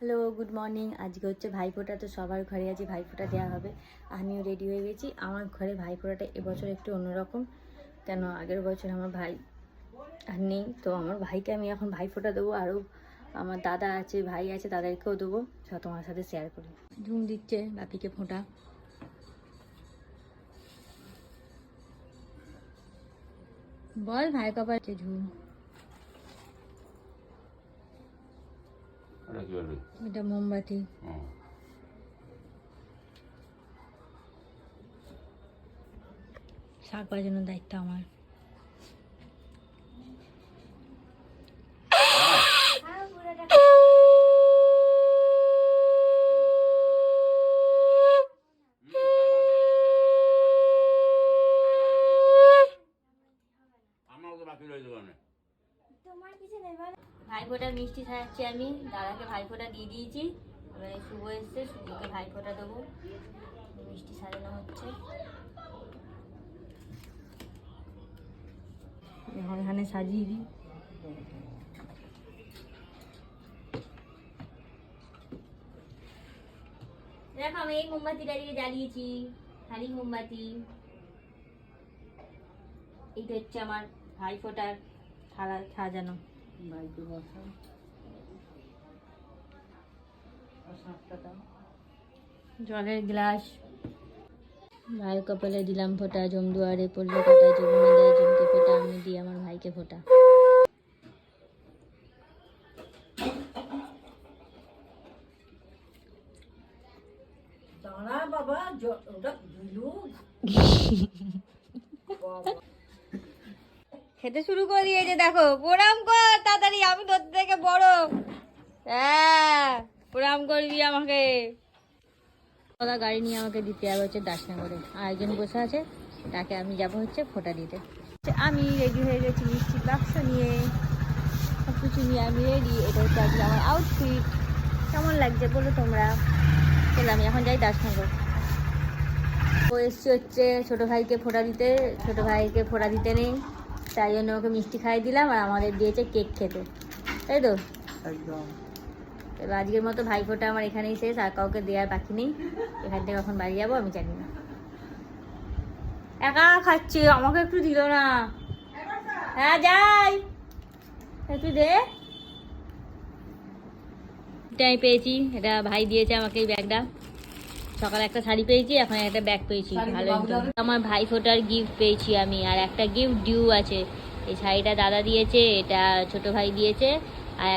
Hello, good morning. আজকে হচ্ছে ভাইফোঁটা, তো সবার ঘরে আজ ভাইফোঁটা দেওয়া হবে। আমিও রেডি হয়ে গেছি। আমার ঘরে ভাইফোঁটাটা এবছর একটু অন্যরকম, কেন আগের বছর আমার ভাই আর নেই, তো আমার ভাইকে আমি এখন ভাইফোঁটা দেবো। আরও আমার দাদা আছে, ভাই আছে, তাদেরকেও দেবো। সব তোমার সাথে শেয়ার করি। ঝুম দিচ্ছে বাপিকে ফোঁটা। বল ভাই কপাচ্ছে ঝুম। এটা মোমবাতি। শাক বাজানোর দায়িত্ব আমার। ভাইফোঁটা মিষ্টি খাওয়াচ্ছি আমি। দাদাকে ভাইফোঁটা দিয়ে দিয়েছি। এবারে শুভ এসছে, শুভকে ভাইফোঁটা দেবো। মিষ্টি সাজানো হচ্ছে। এখন এখানে সাজিয়ে দিই। দেখো আমি এই মোমবাতিটা দিয়ে জ্বালিয়েছি, খালি মোমবাতি। এইটা হচ্ছে আমার ভাইফোঁটার থালা সাজানো। জলের গ্লাস। ভাই কপালে দিলাম ফোঁটা, জমদুয়ারে পড়লে ফোঁটা, জমিয়ে দেয় জমকে ফোঁটা, আমি দিই আমার ভাইকে ফোঁটা। খেতে শুরু করে দিয়েছে, দেখো। প্রণাম কর তাড়াতাড়ি, আমি তোর থেকে বড়। হ্যাঁ, প্রণাম করবি আমাকে। ওরা গাড়ি নিয়ে আমাকে দিতে যাবে হচ্ছে দাসনগরে। আর একজন বসে আছে, তাকে আমি যাবো হচ্ছে ফোঁটা দিতে। আমি রেডি হয়ে গেছি মিষ্টির বাক্স নিয়ে, সব কিছু নিয়ে আমি রেডি। এটা হচ্ছে আজকে আমার আউটফিট। কেমন লাগছে বলো তোমরা? চলো আমি এখন যাই দাসনগর। ও এসছি হচ্ছে ছোটো ভাইকে ফোঁটা দিতে। ছোটো ভাইকে ফোঁটা দিতে নেই, তাই জন্য ওকে মিষ্টি খাইয়ে দিলাম, আর আমাদের দিয়েছে কেক খেতে, তাই তো? একদম। এবার আজকের মতো ভাইফোঁটা আমার এখানেই শেষ, আর কাউকে দেওয়ার বাকি নেই। এখান থেকে কখন বাড়ি যাবো আমি জানি না। একা খাচ্ছে, আমাকে একটু দিল না। হ্যাঁ যাই, একটু দে। এটাই পেয়েছি, এটা ভাই দিয়েছে আমাকে এই ব্যাগটা। সকালে একটা শাড়ি পেয়েছি, এখন একটা ব্যাগ পেয়েছি। ভালো, আমার ভাইফোঁটার গিফট পেয়েছি আমি। আর একটা গিফট ডিউ আছে। এই শাড়িটা দাদা দিয়েছে, এটা ছোট ভাই দিয়েছে, আর